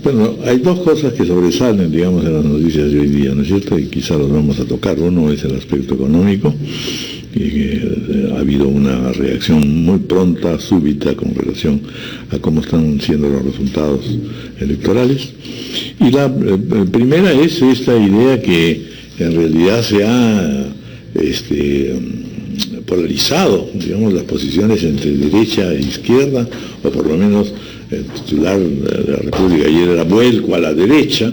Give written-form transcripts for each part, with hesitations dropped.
Bueno, hay dos cosas que sobresalen, digamos, en las noticias de hoy día, ¿no es cierto? Y quizá los vamos a tocar. Uno es el aspecto económico, y que ha habido una reacción muy pronta, súbita, con relación a cómo están siendo los resultados electorales. Y la primera es esta idea que en realidad se ha polarizado, digamos, las posiciones entre derecha e izquierda, o por lo menos el titular de la República ayer era vuelco a la derecha,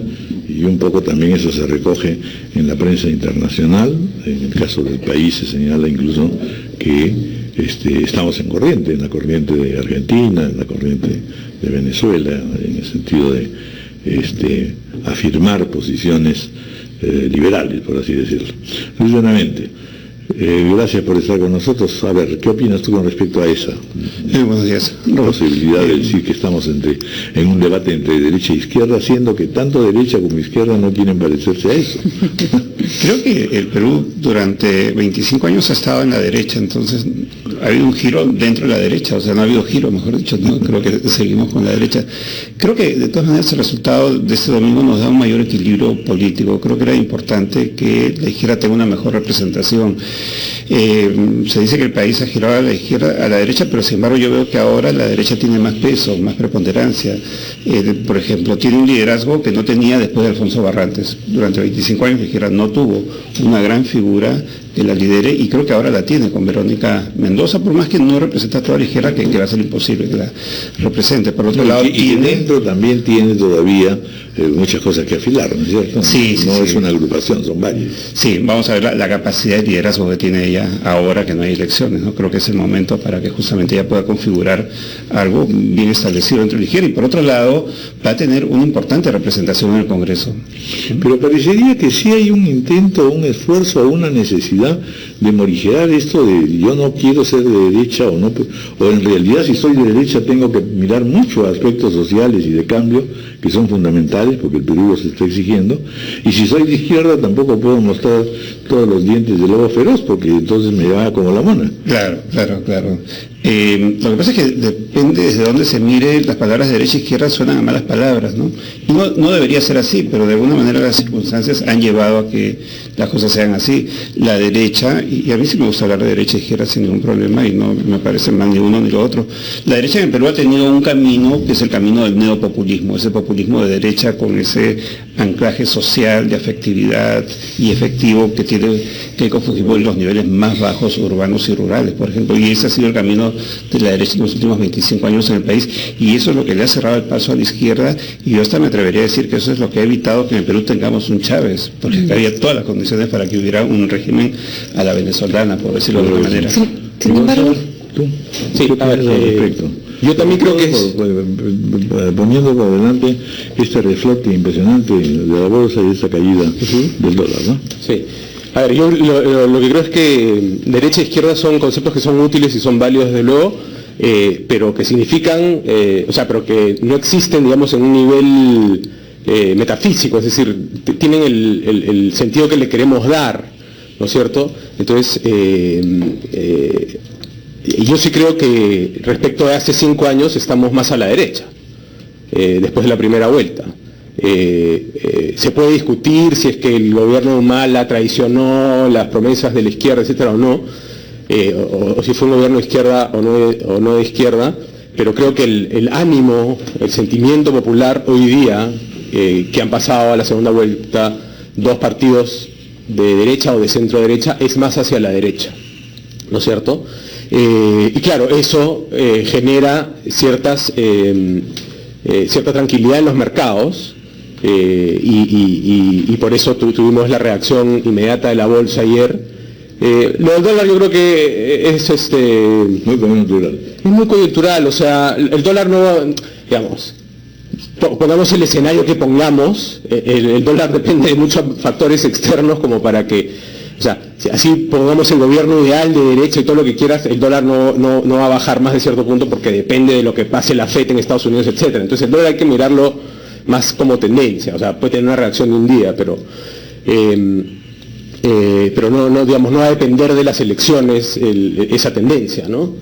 y un poco también eso se recoge en la prensa internacional. En el caso del país se señala incluso que estamos en la corriente de Argentina, en la corriente de Venezuela, en el sentido de afirmar posiciones liberales, por así decirlo. Luis Benavente, gracias por estar con nosotros. A ver, ¿qué opinas tú con respecto a esa buenos días. Posibilidad de decir que estamos en un debate entre derecha e izquierda, siendo que tanto derecha como izquierda no quieren parecerse a eso? Creo que el Perú durante 25 años ha estado en la derecha, entonces ha habido un giro dentro de la derecha, o sea, no ha habido giro, mejor dicho, ¿no? Creo que seguimos con la derecha. Creo que de todas maneras el resultado de este domingo nos da un mayor equilibrio político. Creo que era importante que la izquierda tenga una mejor representación. Se dice que el país ha girado a la izquierda, a la derecha, pero sin embargo yo veo que ahora la derecha tiene más peso, más preponderancia. Por ejemplo, tiene un liderazgo que no tenía después de Alfonso Barrantes. Durante 25 años la izquierda no tuvo una gran figura que la lidere, y creo que ahora la tiene con Verónica Mendoza, por más que no representa a toda la izquierda, que va a ser imposible que la represente. Por otro lado, dentro también tiene todavía muchas cosas que afilar, ¿no es cierto? Sí, no es una agrupación, son varias. Sí, vamos a ver la capacidad de liderazgo que tiene ella ahora que no hay elecciones, ¿no? Creo que es el momento para que justamente ella pueda configurar algo bien establecido dentro de la izquierda, y por otro lado va a tener una importante representación en el Congreso. Pero parecería que sí hay un intento, un esfuerzo, una necesidad de morigerar esto de yo no quiero ser de derecha, o en realidad si soy de derecha tengo que mirar mucho aspectos sociales y de cambio que son fundamentales porque el Perú los está exigiendo, y si soy de izquierda tampoco puedo mostrar todos los dientes del lobo feroz porque entonces me va como la mona. Claro. Lo que pasa es que depende desde dónde se mire, las palabras de derecha e izquierda suenan a malas palabras, ¿no? Y no debería ser así, pero de alguna manera las circunstancias han llevado a que las cosas sean así. La derecha, y a mí sí me gusta hablar de derecha e izquierda sin ningún problema, y no me parece mal ni uno ni lo otro. La derecha en el Perú ha tenido un camino que es el camino del neopopulismo, ese populismo de derecha con ese anclaje social, de afectividad y efectivo que tiene Keiko Fujimori en los niveles más bajos, urbanos y rurales, por ejemplo, y ese ha sido el camino de la derecha en los últimos 25 años en el país, y eso es lo que le ha cerrado el paso a la izquierda, y yo hasta me atrevería a decir que eso es lo que ha evitado que en el Perú tengamos un Chávez, porque había todas las condiciones para que hubiera un régimen a la venezolana, por decirlo de alguna manera. Sin embargo, Sí, a ver, respecto. Yo también creo que es... Poniendo por delante este reflote impresionante de la bolsa y esta caída del dólar, ¿no? Sí. A ver, yo lo que creo es que derecha e izquierda son conceptos que son útiles y son válidos desde luego, pero que significan, pero que no existen, digamos, en un nivel metafísico, es decir, tienen el sentido que le queremos dar, ¿no es cierto? Entonces, yo sí creo que respecto a hace 5 años estamos más a la derecha, después de la primera vuelta. Se puede discutir si es que el gobierno de Humala traicionó las promesas de la izquierda, etcétera, o no, o si fue un gobierno de izquierda o no de izquierda, pero creo que el ánimo, el sentimiento popular hoy día, que han pasado a la segunda vuelta 2 partidos de derecha o de centro derecha, es más hacia la derecha, ¿no es cierto? Y claro, eso genera cierta tranquilidad en los mercados, y por eso tuvimos la reacción inmediata de la bolsa ayer. Lo del dólar yo creo que es muy coyuntural. Es muy coyuntural, o sea, el dólar no, digamos, pongamos el escenario que pongamos, el dólar depende de muchos factores externos como para que, o sea, si así pongamos el gobierno ideal de derecha y todo lo que quieras, el dólar no va a bajar más de cierto punto porque depende de lo que pase la FED en Estados Unidos, etcétera. Entonces el dólar hay que mirarlo más como tendencia, o sea, puede tener una reacción de un día, pero no, digamos, no va a depender de las elecciones esa tendencia, ¿no?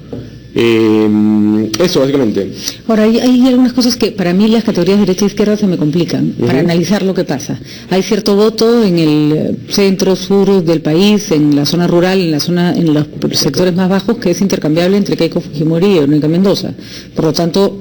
Eso, básicamente. Ahora, hay algunas cosas que para mí las categorías derecha e izquierda se me complican para analizar lo que pasa. Hay cierto voto en el centro, sur del país, en la zona rural, en los sectores más bajos, que es intercambiable entre Keiko Fujimori y Verónica Mendoza. Por lo tanto,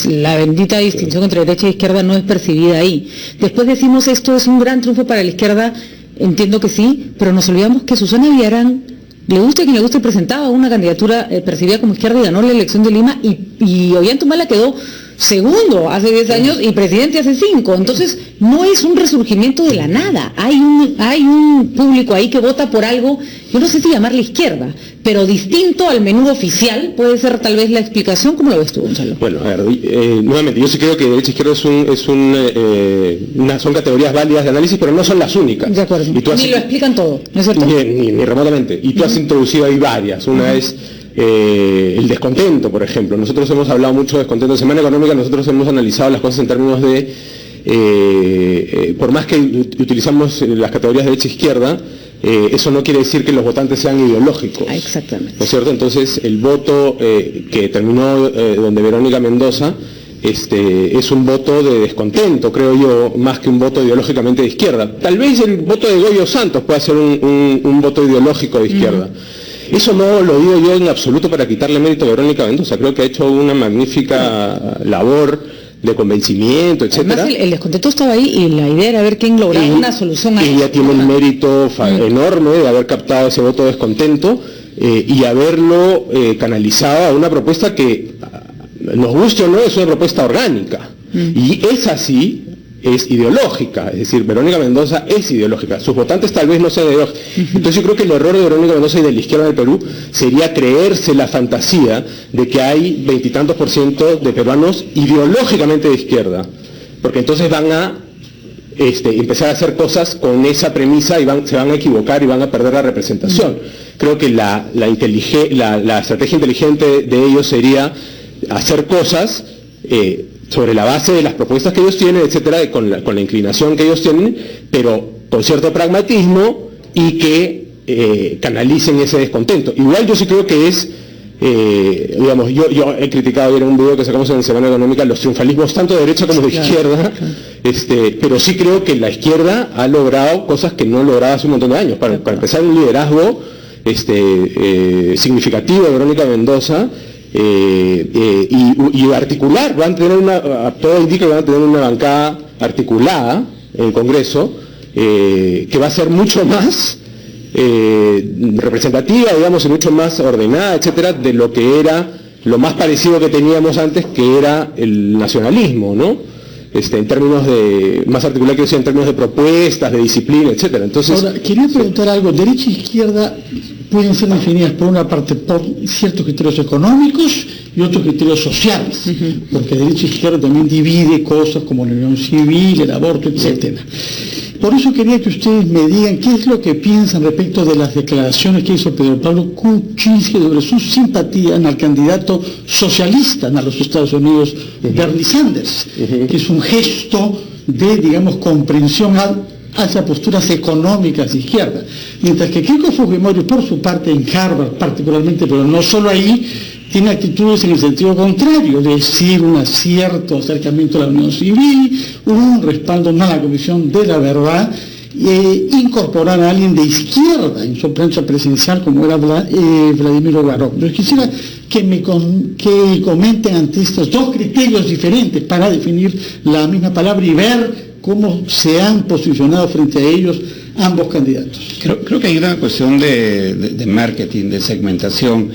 la bendita distinción entre derecha e izquierda no es percibida ahí. Después decimos esto es un gran triunfo para la izquierda, entiendo que sí, pero nos olvidamos que Susana Villarán, le guste a quien le guste, presentaba una candidatura percibida como izquierda y ganó la elección de Lima, y Ollanta-Humala quedó segundo hace 10 años y presidente hace 5. Entonces, no es un resurgimiento de la nada. Hay un público ahí que vota por algo, yo no sé si llamarle izquierda, pero distinto al menú oficial, puede ser tal vez la explicación. ¿Cómo lo ves tú, Gonzalo? Bueno, a ver, nuevamente, yo sí creo que derecha e izquierda son categorías válidas de análisis, pero no son las únicas. De acuerdo. Ni lo explican todo, ¿no es cierto? Ni remotamente. Y tú has introducido ahí varias. Una es el descontento, por ejemplo. Nosotros hemos hablado mucho de descontento. En Semana Económica nosotros hemos analizado las cosas en términos de, por más que utilizamos las categorías de derecha e izquierda, eso no quiere decir que los votantes sean ideológicos. Exactamente. ¿No es cierto? Entonces, el voto que terminó donde Verónica Mendoza es un voto de descontento, creo yo, más que un voto ideológicamente de izquierda. Tal vez el voto de Goyo Santos pueda ser un voto ideológico de izquierda. Eso no lo digo yo en absoluto para quitarle mérito a Verónica Mendoza. Creo que ha hecho una magnífica labor de convencimiento, etcétera. Además, el descontento estaba ahí y la idea era ver quién lograba una solución a ella tiene un mérito enorme de haber captado ese voto de descontento y haberlo canalizado a una propuesta que, nos guste o no, es una propuesta orgánica. Y es así, es ideológica, es decir, Verónica Mendoza es ideológica, sus votantes tal vez no sean ideológicos. Entonces yo creo que el error de Verónica Mendoza y de la izquierda del Perú sería creerse la fantasía de que hay 20 y tantos % de peruanos ideológicamente de izquierda, porque entonces van a empezar a hacer cosas con esa premisa y se van a equivocar y van a perder la representación. Creo que la estrategia inteligente de ellos sería hacer cosas sobre la base de las propuestas que ellos tienen, etcétera, con la inclinación que ellos tienen, pero con cierto pragmatismo y que canalicen ese descontento. Igual yo sí creo que es, digamos, yo he criticado ayer en un video que sacamos en Semana Económica los triunfalismos tanto de derecha como de izquierda, pero sí creo que la izquierda ha logrado cosas que no lograba hace un montón de años. Para empezar, un liderazgo significativo de Verónica Mendoza, y articular, todo indica que van a tener una bancada articulada en el Congreso, que va a ser mucho más representativa, digamos, y mucho más ordenada, etcétera, de lo que era lo más parecido que teníamos antes, que era el nacionalismo, ¿no? En términos de, más articular que decía, en términos de propuestas, de disciplina, etcétera. Entonces, ahora, quería preguntar algo. Derecha e izquierda pueden ser definidas por una parte por ciertos criterios económicos y otros criterios sociales, porque derecha e izquierda también divide cosas como la unión civil, el aborto, etcétera. Por eso quería que ustedes me digan qué es lo que piensan respecto de las declaraciones que hizo Pedro Pablo Kuczynski sobre su simpatía al candidato socialista a los Estados Unidos, Bernie Sanders, que es un gesto de, digamos, comprensión hacia posturas económicas de izquierda. Mientras que Keiko Fujimori, por su parte, en Harvard particularmente, pero no solo ahí, tiene actitudes en el sentido contrario, es decir, un cierto acercamiento a la unión civil, un respaldo a la Comisión de la Verdad, incorporar a alguien de izquierda en su plancha presidencial como era Vladimir Ogarov. Yo quisiera que comenten ante estos dos criterios diferentes para definir la misma palabra y ver cómo se han posicionado frente a ellos ambos candidatos. Creo que hay una cuestión de marketing, de segmentación.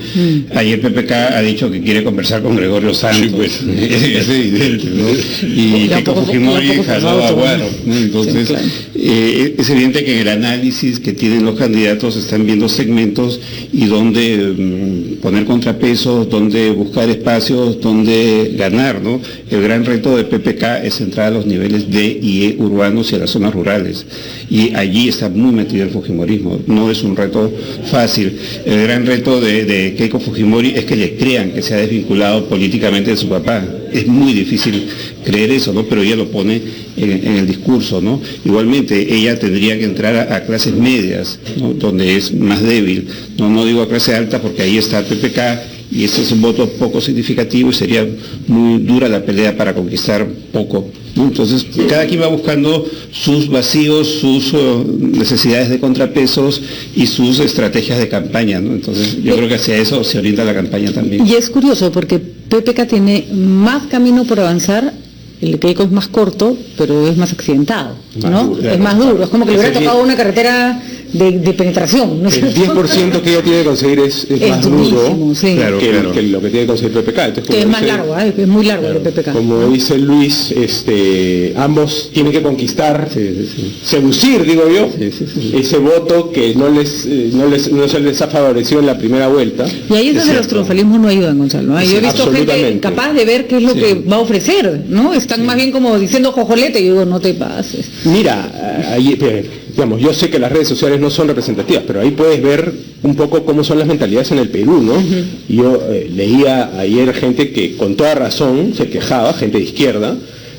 Ayer PPK ha dicho que quiere conversar con Gregorio Santos. Sí, pues. Es evidente, ¿no? Y Keiko Fujimori jaló a Guaro, ¿no? Entonces, sí, claro. Es evidente que en el análisis que tienen los candidatos están viendo segmentos y dónde poner contrapesos, dónde buscar espacios, dónde ganar, ¿no? El gran reto de PPK es entrar a los niveles D y E urbanos y a las zonas rurales. Y allí está muy metido el fujimorismo, no es un reto fácil. El gran reto de Keiko Fujimori es que le crean que se ha desvinculado políticamente de su papá. Es muy difícil creer eso, ¿no? Pero ella lo pone en el discurso, ¿no? Igualmente, ella tendría que entrar a clases medias, ¿no? Donde es más débil. No digo a clase alta porque ahí está PPK y ese es un voto poco significativo y sería muy dura la pelea para conquistar poco, ¿no? Entonces, cada quien va buscando sus vacíos, sus necesidades de contrapesos y sus estrategias de campaña, ¿no? Entonces, yo creo que hacia eso se orienta la campaña también. Y es curioso porque PPK tiene más camino por avanzar. El Keiko es más corto, pero es más accidentado, ¿no? Es más duro, es como que le hubiera tocado una carretera de penetración, ¿no es el cierto? 10% que ella tiene que conseguir es más duro, sí, claro, que lo que tiene que conseguir PPK. Entonces, que es más largo, es muy largo, claro, el PPK. Como dice Luis, ambos tienen que conquistar, seducir, digo yo, ese voto que no se les ha favorecido en la primera vuelta. Y ahí es donde los triunfalismos no ayudan, Gonzalo, ¿no? Yo he visto gente capaz de ver qué es lo que va a ofrecer, ¿no? Están más bien como diciendo jojolete, y yo digo, no te pases. Mira, ahí, digamos, yo sé que las redes sociales no son representativas, pero ahí puedes ver un poco cómo son las mentalidades en el Perú, ¿no? Yo leía ayer gente que con toda razón se quejaba, gente de izquierda,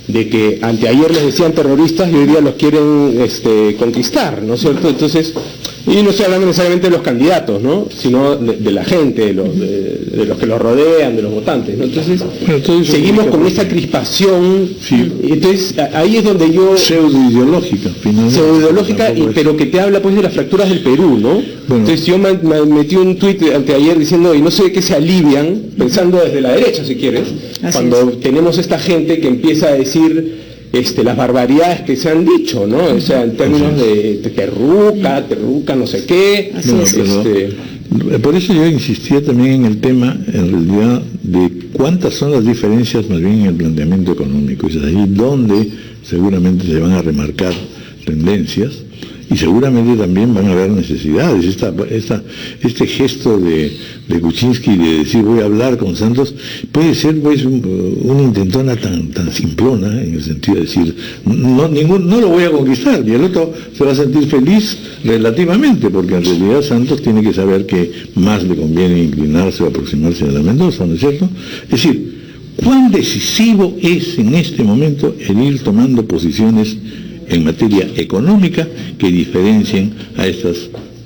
de que anteayer les decían terroristas y hoy día los quieren conquistar, ¿no es cierto? Entonces, y no estoy hablando necesariamente de los candidatos, ¿no? Sino de la gente, de los que los rodean, de los votantes, ¿no? Entonces, seguimos con esa crispación, entonces ahí es donde yo... Pseudo-ideológica, finalmente. Pseudo-ideológica, pero que te habla pues de las fracturas del Perú, ¿no? Bueno. Entonces yo me metí un tuit anteayer diciendo, y no sé de qué se alivian, pensando desde la derecha si quieres, así cuando tenemos esta gente que empieza a decir las barbaridades que se han dicho, ¿no? O sea, en términos de terruca, no sé qué. Por eso yo insistía también en el tema, en realidad, de cuántas son las diferencias más bien en el planteamiento económico. Es ahí donde seguramente se van a remarcar tendencias y seguramente también van a haber necesidades. Este gesto de Kuczynski de decir voy a hablar con Santos puede ser pues una intentona tan simplona, en el sentido de decir no lo voy a conquistar, y el otro se va a sentir feliz relativamente, porque en realidad Santos tiene que saber que más le conviene inclinarse o aproximarse a la Mendoza, ¿no es cierto? Es decir, ¿cuán decisivo es en este momento el ir tomando posiciones en materia económica que diferencien a estas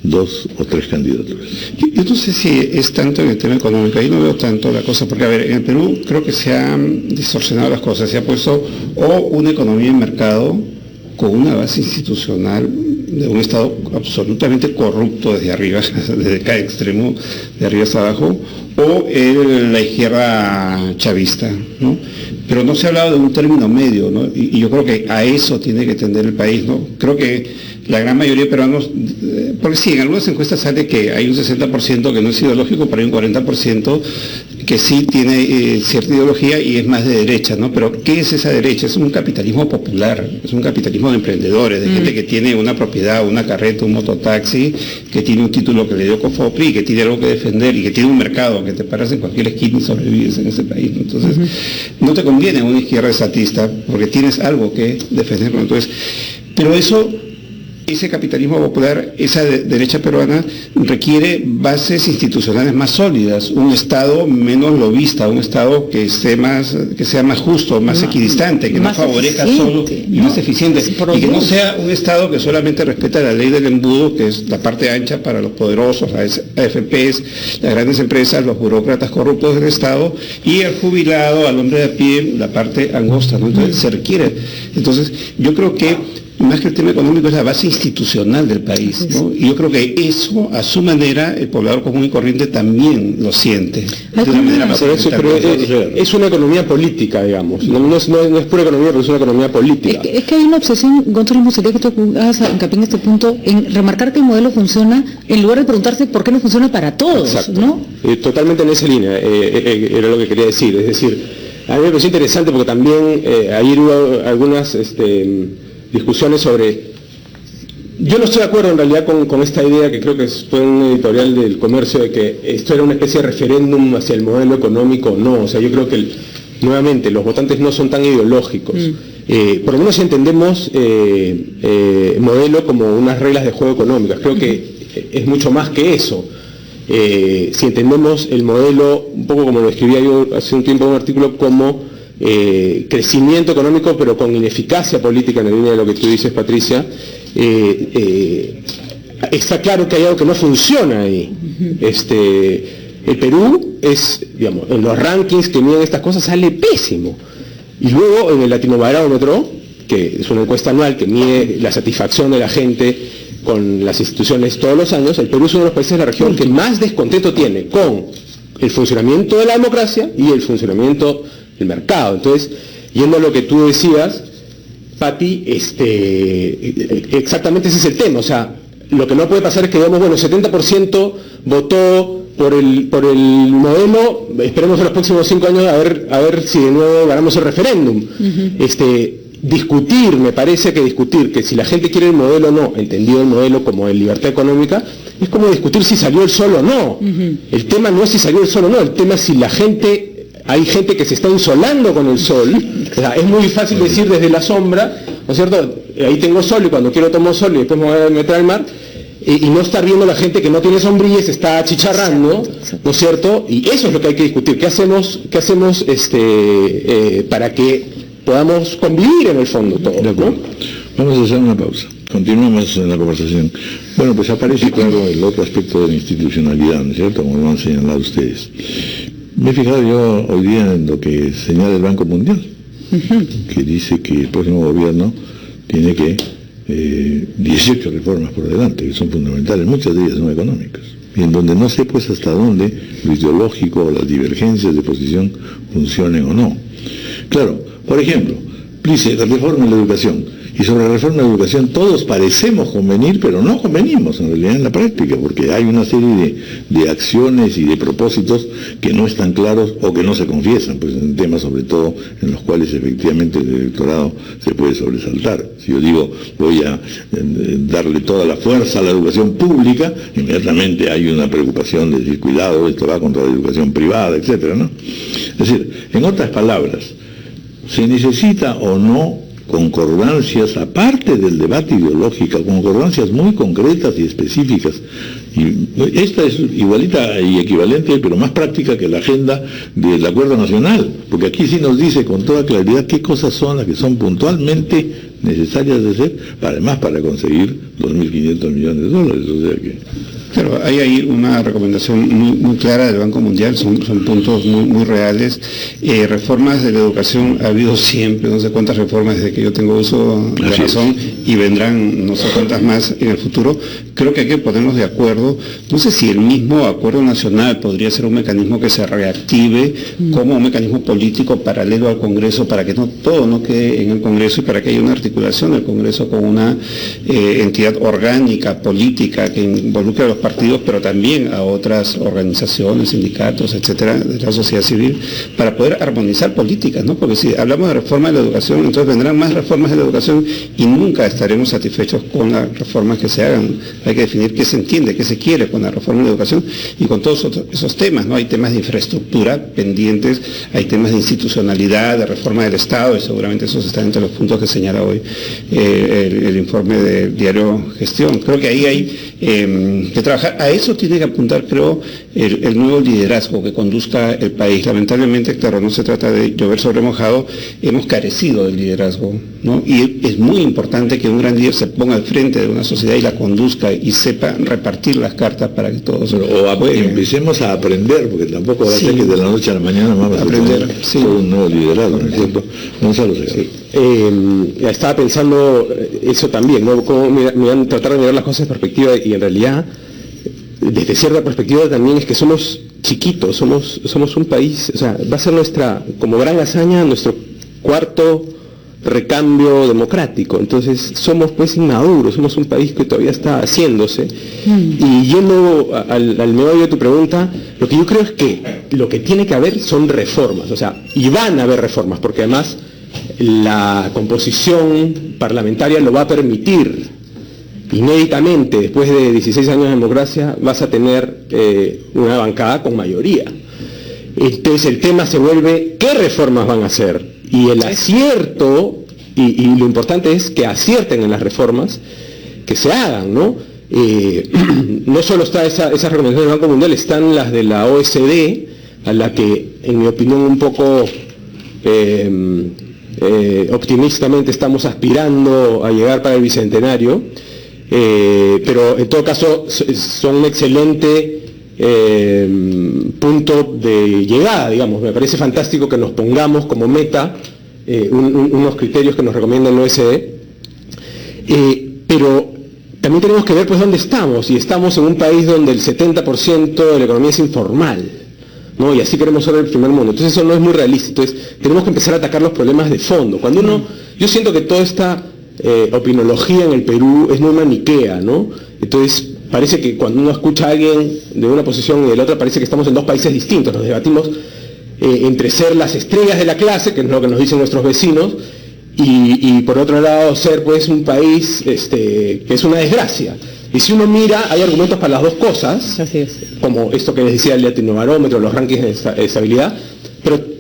dos o tres candidaturas? Yo no sé si es tanto en el tema económico, ahí no veo tanto la cosa, porque a ver, en el Perú creo que se han distorsionado las cosas, se ha puesto una economía en mercado con una base institucional de un Estado absolutamente corrupto desde arriba, desde cada extremo, de arriba hasta abajo, o la izquierda chavista, ¿no? Pero no se ha hablado de un término medio, ¿no? Y yo creo que a eso tiene que tender el país, ¿no? Creo que la gran mayoría de peruanos, porque sí, en algunas encuestas sale que hay un 60% que no es ideológico, pero hay un 40% que sí tiene cierta ideología y es más de derecha, ¿no? Pero ¿qué es esa derecha? Es un capitalismo popular, es un capitalismo de emprendedores, de gente que tiene una propiedad, una carreta, un mototaxi, que tiene un título que le dio Cofopri y que tiene algo que defender y que tiene un mercado, que te paras en cualquier esquina y sobrevives en ese país, ¿no? Entonces, no te conviene una izquierda estatista porque tienes algo que defender, ¿no? Entonces, pero ese capitalismo popular, esa derecha peruana requiere bases institucionales más sólidas, un Estado menos lobista, un Estado que sea más justo, más equidistante, que no favorezca solo y más eficiente, y que no sea un Estado que solamente respeta la ley del embudo, que es la parte ancha para los poderosos, las AFPs, las grandes empresas, los burócratas corruptos del Estado, y el jubilado, al hombre de a pie, la parte angosta, ¿no? Entonces se requiere. Entonces yo creo que más que el tema económico es la base institucional del país, ¿no? Y yo creo que eso, a su manera, el poblador común y corriente también lo siente. De una manera más es una economía política, digamos. No es pura economía, pero es una economía política. Es que hay una obsesión, Gonzalo, me gustaría que tú hagas hincapié en este punto, en remarcar que el modelo funciona, en lugar de preguntarse por qué no funciona para todos. Exacto. ¿No? Totalmente en esa línea, era lo que quería decir. Es decir, a mí me pareció interesante porque también ayer hubo algunas discusiones sobre... Yo no estoy de acuerdo en realidad con esta idea, que creo que fue un editorial del Comercio, de que esto era una especie de referéndum hacia el modelo económico. No, o sea, yo creo que nuevamente los votantes no son tan ideológicos. Por lo menos entendemos modelo como unas reglas de juego económicas. Creo que es mucho más que eso. Si entendemos el modelo, un poco como lo escribía yo hace un tiempo en un artículo, como crecimiento económico pero con ineficacia política, en la línea de lo que tú dices, Patricia, está claro que hay algo que no funciona ahí. El Perú es, digamos, en los rankings que miden estas cosas sale pésimo. Y luego en el Latinobarómetro, que es una encuesta anual que mide la satisfacción de la gente con las instituciones todos los años, el Perú es uno de los países de la región que más descontento tiene con el funcionamiento de la democracia y el funcionamiento del mercado. Entonces, yendo a lo que tú decías, Pati, exactamente ese es el tema. O sea, lo que no puede pasar es que digamos, bueno, 70% votó por el modelo, esperemos en los próximos 5 años a ver si de nuevo ganamos el referéndum. Discutir, me parece que discutir que si la gente quiere el modelo o no, entendido el modelo como de libertad económica, es como discutir si salió el sol o no. El tema no es si salió el sol o no, el tema es si la gente, hay gente que se está insolando con el sol. O sea, es muy fácil decir desde la sombra, ¿no es cierto? Ahí tengo sol y cuando quiero tomo sol y después me voy a meter al mar. Y no estar viendo la gente que no tiene sombrilla y se está achicharrando, ¿no es cierto? Y eso es lo que hay que discutir. ¿Qué hacemos para que podamos convivir en el fondo todo? De acuerdo. ¿No? Vamos a hacer una pausa. Continuamos en la conversación. Bueno, pues aparece claro el otro aspecto de la institucionalidad, ¿no es cierto? Como lo han señalado ustedes. Me he fijado yo hoy día en lo que señala el Banco Mundial, que dice que el próximo gobierno tiene que 18 reformas por delante, que son fundamentales, muchas de ellas son económicas, y en donde no sé pues hasta dónde lo ideológico o las divergencias de posición funcionen o no. Claro, por ejemplo, dice la reforma en la educación, y sobre la reforma de la educación todos parecemos convenir, pero no convenimos en realidad en la práctica, porque hay una serie de acciones y de propósitos que no están claros o que no se confiesan, pues en temas sobre todo en los cuales efectivamente el electorado se puede sobresaltar. Si yo digo voy a darle toda la fuerza a la educación pública, inmediatamente hay una preocupación de decir cuidado, esto va contra la educación privada, etcétera, ¿no? Es decir, en otras palabras, ¿se necesita o no concordancias, aparte del debate ideológico, concordancias muy concretas y específicas? Y esta es igualita y equivalente, pero más práctica que la agenda del Acuerdo Nacional, porque aquí sí nos dice con toda claridad qué cosas son las que son puntualmente necesarias de hacer, además para conseguir 2.500 millones de dólares, o sea que... Claro, hay ahí una recomendación muy clara del Banco Mundial, son puntos muy reales. Reformas de la educación ha habido siempre, no sé cuántas reformas desde que yo tengo uso de razón, y vendrán no sé cuántas más en el futuro. Creo que hay que ponernos de acuerdo. No sé si el mismo acuerdo nacional podría ser un mecanismo que se reactive como un mecanismo político paralelo al Congreso, para que todo no quede en el Congreso y para que haya una articulación del Congreso con una entidad orgánica, política, que involucre a los partidos, pero también a otras organizaciones, sindicatos, etcétera, de la sociedad civil, para poder armonizar políticas, ¿no? Porque si hablamos de reforma de la educación, entonces vendrán más reformas de la educación y nunca estaremos satisfechos con las reformas que se hagan. Hay que definir qué se entiende, qué se quiere con la reforma de la educación y con todos esos temas, ¿no? Hay temas de infraestructura pendientes, hay temas de institucionalidad, de reforma del Estado, y seguramente esos están entre los puntos que señala hoy el informe del diario Gestión. Creo que ahí hay que trabajar. A eso tiene que apuntar, creo, el nuevo liderazgo que conduzca el país. Lamentablemente, claro, no se trata de llover sobre mojado, hemos carecido del liderazgo, ¿no? Y es muy importante que un gran líder se ponga al frente de una sociedad y la conduzca y sepa repartir las cartas para que todos... empecemos a aprender, porque tampoco va a ser que de la noche a la mañana vamos a aprender todo un nuevo liderazgo, ¿no es cierto? Gonzalo Segarra. Estaba pensando eso también, ¿no? Cómo tratar de mirar las cosas en perspectiva, y en realidad desde cierta perspectiva también es que somos chiquitos, somos un país, o sea, va a ser nuestra, como gran hazaña, nuestro cuarto recambio democrático. Entonces somos pues inmaduros, somos un país que todavía está haciéndose. Y yendo al meollo de tu pregunta, lo que yo creo es que lo que tiene que haber son reformas, o sea, y van a haber reformas, porque además la composición parlamentaria lo va a permitir. Inéditamente, después de 16 años de democracia, vas a tener una bancada con mayoría. Entonces el tema se vuelve, ¿qué reformas van a hacer? Y el acierto, y lo importante es que acierten en las reformas, que se hagan, ¿no? No solo está esa recomendación del Banco Mundial, están las de la OSD, a la que, en mi opinión, un poco optimistamente estamos aspirando a llegar para el Bicentenario. Pero en todo caso son un excelente punto de llegada, digamos. Me parece fantástico que nos pongamos como meta unos criterios que nos recomienda el OECD, pero también tenemos que ver pues dónde estamos, y estamos en un país donde el 70% de la economía es informal, ¿no? Y así queremos ser el primer mundo. Entonces eso no es muy realista. Entonces tenemos que empezar a atacar los problemas de fondo. Yo siento que toda esta opinología en el Perú es muy maniquea, ¿no? Entonces parece que cuando uno escucha a alguien de una posición y de la otra, parece que estamos en dos países distintos. Nos debatimos entre ser las estrellas de la clase, que es lo que nos dicen nuestros vecinos, y por otro lado ser pues un país que es una desgracia. Y si uno mira, hay argumentos para las dos cosas. Así es. Como esto que les decía el latinobarómetro, los rankings de estabilidad, pero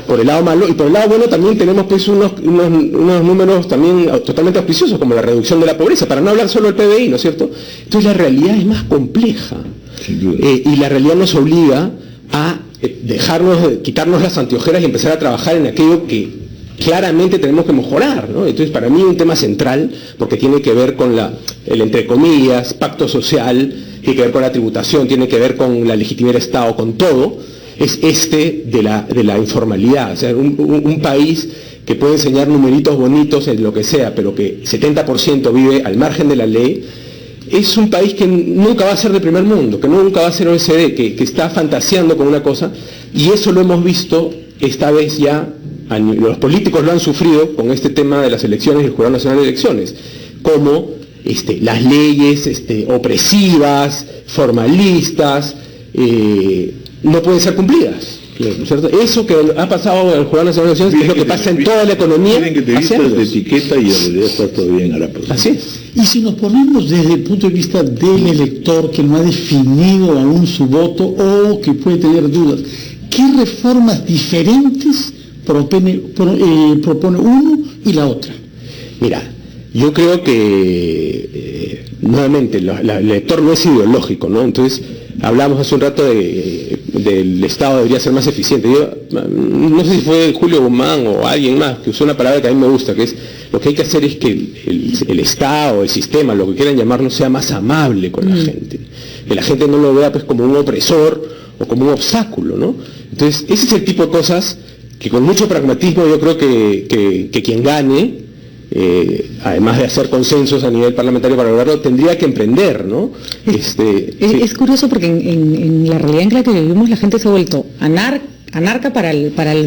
por el lado malo, y por el lado bueno también tenemos pues unos números también totalmente auspiciosos, como la reducción de la pobreza, para no hablar solo del PBI, ¿no es cierto? Entonces la realidad es más compleja, y la realidad nos obliga a quitarnos las anteojeras y empezar a trabajar en aquello que claramente tenemos que mejorar, ¿no? Entonces para mí un tema central, porque tiene que ver con el entre comillas pacto social, tiene que ver con la tributación, tiene que ver con la legitimidad del Estado, con todo, es de la informalidad. O sea, un país que puede enseñar numeritos bonitos en lo que sea, pero que 70% vive al margen de la ley, es un país que nunca va a ser de primer mundo, que nunca va a ser OECD, que está fantaseando con una cosa, y eso lo hemos visto esta vez ya. Los políticos lo han sufrido con este tema de las elecciones y el Jurado Nacional de Elecciones, como las leyes opresivas, formalistas, no pueden ser cumplidas, ¿cierto? Eso que ha pasado en el Jurado Nacional de Elecciones es lo que pasa en toda la economía. Tienen que te vistas de etiqueta y en realidad está todo bien a la persona. Así es. Y si nos ponemos desde el punto de vista del elector que no ha definido aún su voto o que puede tener dudas, ¿qué reformas diferentes propone uno y la otra? Mira, yo creo que nuevamente el elector no es ideológico, ¿no? Entonces hablamos hace un rato del Estado debería ser más eficiente. Yo no sé si fue Julio Guzmán o alguien más que usó una palabra que a mí me gusta, que es lo que hay que hacer es que el Estado, el sistema, lo que quieran llamarlo, sea más amable con la gente, que la gente no lo vea pues como un opresor o como un obstáculo, ¿no? Entonces ese es el tipo de cosas que con mucho pragmatismo yo creo que quien gane, además de hacer consensos a nivel parlamentario para lograrlo, tendría que emprender, ¿no? Es curioso porque en la realidad en la que vivimos la gente se ha vuelto anarca para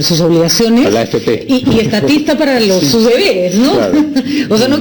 sus obligaciones, para la AFP, y estatista para sus deberes, ¿no? Claro. O sea, no,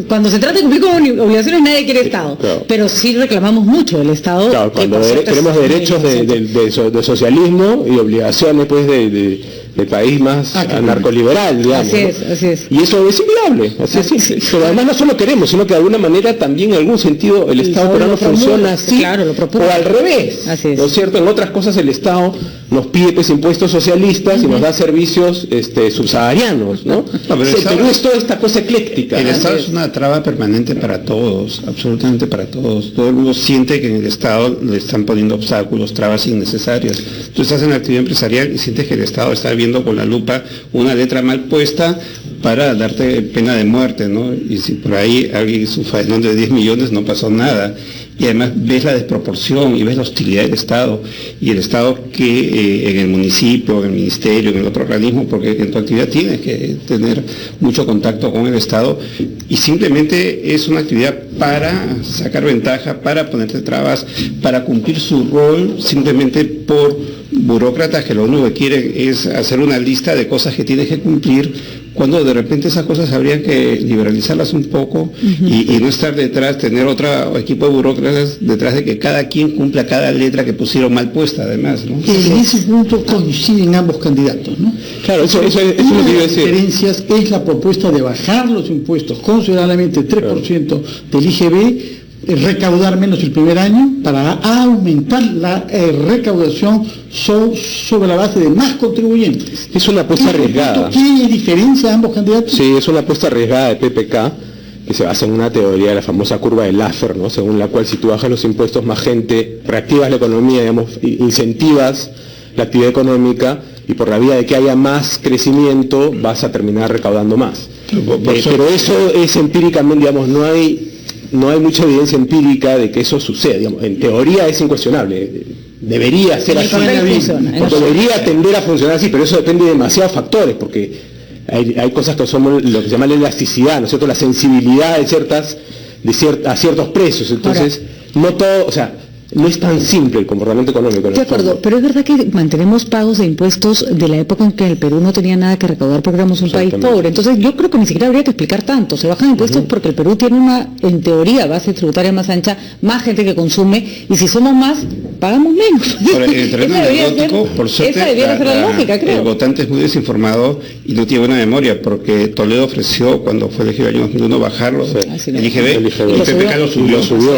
cuando se trata de cumplir con obligaciones nadie quiere Estado, claro. Pero sí reclamamos mucho del Estado. Claro, cuando tenemos derechos de socialismo y obligaciones pues del país más anarcoliberal, digamos. Así es. Y eso es inviable, así es simple. Pero además no solo queremos, sino que de alguna manera también en algún sentido el Estado peruano funciona así, claro, o al revés. Así es. ¿No es cierto? En otras cosas el Estado nos pide pues impuestos socialistas y nos da servicios subsaharianos, ¿no? Pero Perú es toda esta cosa ecléctica. El Estado es una traba permanente para todos, absolutamente para todos. Todo el mundo siente que en el Estado le están poniendo obstáculos, trabas innecesarias. Tú estás en la actividad empresarial y sientes que el Estado está viendo con la lupa una letra mal puesta para darte pena de muerte, ¿no? Y si por ahí alguien hizo un faenón de 10 millones no pasó nada. Y además ves la desproporción y ves la hostilidad del Estado, y el Estado que en el municipio, en el ministerio, en el otro organismo, porque en tu actividad tienes que tener mucho contacto con el Estado, y simplemente es una actividad para sacar ventaja, para ponerte trabas, para cumplir su rol, simplemente por burócratas que lo único que quieren es hacer una lista de cosas que tienes que cumplir, cuando de repente esas cosas habría que liberalizarlas un poco y no estar detrás, tener otro equipo de burócratas detrás de que cada quien cumpla cada letra que pusieron mal puesta, además, ¿no? En ese punto coinciden ambos candidatos, ¿no? Claro, eso es lo que iba a decir. Las diferencias es la propuesta de bajar los impuestos considerablemente 3% del IGB, recaudar menos el primer año para aumentar la recaudación sobre la base de más contribuyentes. Es una apuesta arriesgada. ¿Qué diferencia ambos candidatos? Sí, es una apuesta arriesgada de PPK, que se basa en una teoría de la famosa curva de Laffer, ¿no? Según la cual si tú bajas los impuestos, más gente, reactivas la economía, digamos, incentivas la actividad económica, y por la vía de que haya más crecimiento vas a terminar recaudando más. Pero eso es empíricamente, digamos, no hay no hay mucha evidencia empírica de que eso suceda. Digamos, en teoría es incuestionable, debería ser así, debería tender a funcionar así, pero eso depende de demasiados factores, porque hay cosas que son lo que se llama la elasticidad, ¿no es cierto?, la sensibilidad a ciertos precios. Entonces, no todo, o sea, no es tan simple el comportamiento económico. De acuerdo, pero es verdad que mantenemos pagos de impuestos de la época en que el Perú no tenía nada que recaudar porque éramos un país pobre. Entonces yo creo que ni siquiera habría que explicar tanto. Se bajan impuestos porque el Perú tiene una, en teoría, base tributaria más ancha, más gente que consume, y si somos más, pagamos menos. Ahora, en el terreno anecdótico, por suerte, esa debiera ser la lógica, creo. El votante es muy desinformado y no tiene buena memoria, porque Toledo ofreció, cuando fue elegido el año 2001, bajarlo. El IGB, y PPK lo subió.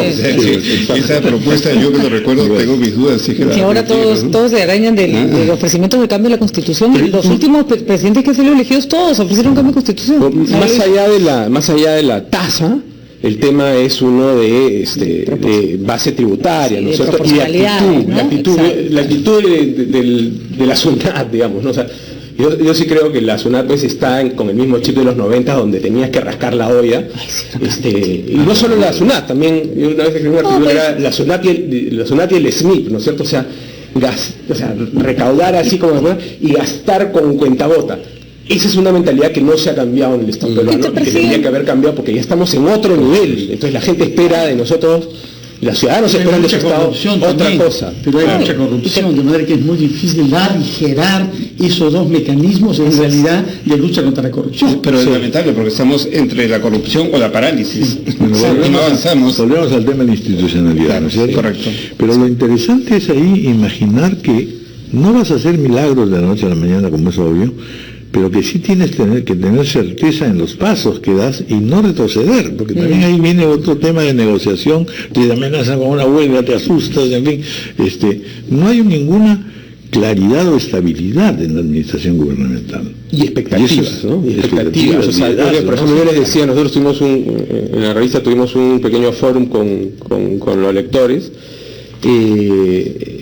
Esa propuesta, yo que lo recuerdo, tengo mis dudas. Que ahora todos se arañan de ofrecimientos de cambio de la Constitución. Los últimos presidentes que se han elegido todos ofrecieron cambio de Constitución. Más allá de la tasa, el tema es uno de base tributaria, ¿no es cierto? Y la actitud de la SUNAT, digamos, ¿no? O sea, yo sí creo que la SUNAT pues está con el mismo chip de los 90, donde tenías que rascar la olla. Y no solo la SUNAT, también, yo una vez escribí un artículo, era la SUNAT y el SNIP, ¿no es cierto? O sea, recaudar así como y gastar con cuentabota. Esa es una mentalidad que no se ha cambiado en el Estado peruano, y que tendría que haber cambiado, porque ya estamos en otro nivel. Entonces la gente espera de nosotros, los ciudadanos esperan de su Estado otra cosa. Pero hay mucha corrupción, de manera que es muy difícil aligerar esos dos mecanismos en realidad de lucha contra la corrupción. Pero es lamentable, porque estamos entre la corrupción o la parálisis. No avanzamos. Volvemos al tema de la institucionalidad, ¿no es cierto? Correcto. Pero lo interesante es ahí imaginar que no vas a hacer milagros de la noche a la mañana, como es obvio, pero que sí tienes que tener certeza en los pasos que das y no retroceder, porque también ahí viene otro tema de negociación, te amenazan con una huelga, te asustas, en fin, no hay ninguna claridad o estabilidad en la administración gubernamental. Y expectativas, ¿no? Y expectativas. O sea, por ejemplo, yo les decía, nosotros tuvimos en la revista tuvimos un pequeño fórum con los lectores,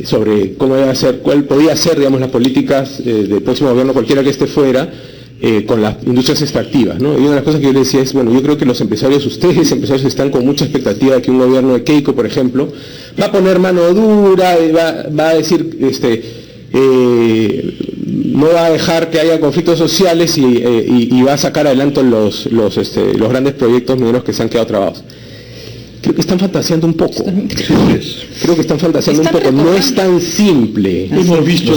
sobre cuál podía ser, digamos, las políticas del próximo gobierno, cualquiera que esté fuera, con las industrias extractivas, ¿no? Y una de las cosas que yo le decía es, bueno, yo creo que ustedes empresarios están con mucha expectativa de que un gobierno de Keiko, por ejemplo, va a poner mano dura, va a decir, no va a dejar que haya conflictos sociales y va a sacar adelante los grandes proyectos mineros que se han quedado trabados. Creo que están fantaseando un poco. No es tan simple. Hemos visto,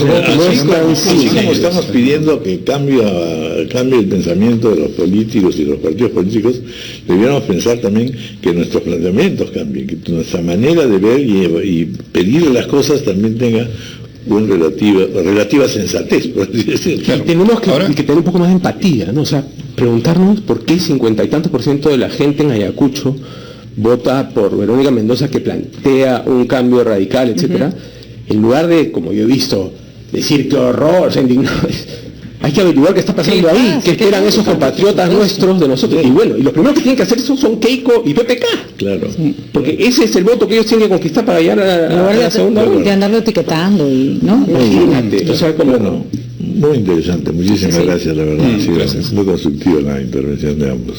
estamos pidiendo que cambie el pensamiento de los políticos y los partidos políticos, debiéramos pensar también que nuestros planteamientos cambien, que nuestra manera de ver y pedir las cosas también tenga una relativa sensatez, por así decirlo. Claro. Tenemos que tener un poco más de empatía, ¿no? O sea, preguntarnos por qué 50 y tantos % de la gente en Ayacucho vota por Verónica Mendoza, que plantea un cambio radical, etcétera, en lugar de, como yo he visto, decir qué horror, se indignó. Hay que averiguar qué está pasando ahí, qué esperan esos compatriotas nuestros de nosotros. Y bueno, y los primeros que tienen que hacer eso son Keiko y PPK. Claro. Porque ese es el voto que ellos tienen que conquistar para llegar a la segunda vuelta. De andarlo etiquetando, ¿no? Imagínate. O sea, bueno, muy interesante. Muchísimas gracias, la verdad. Sí, gracias. Muy constructiva la intervención de ambos.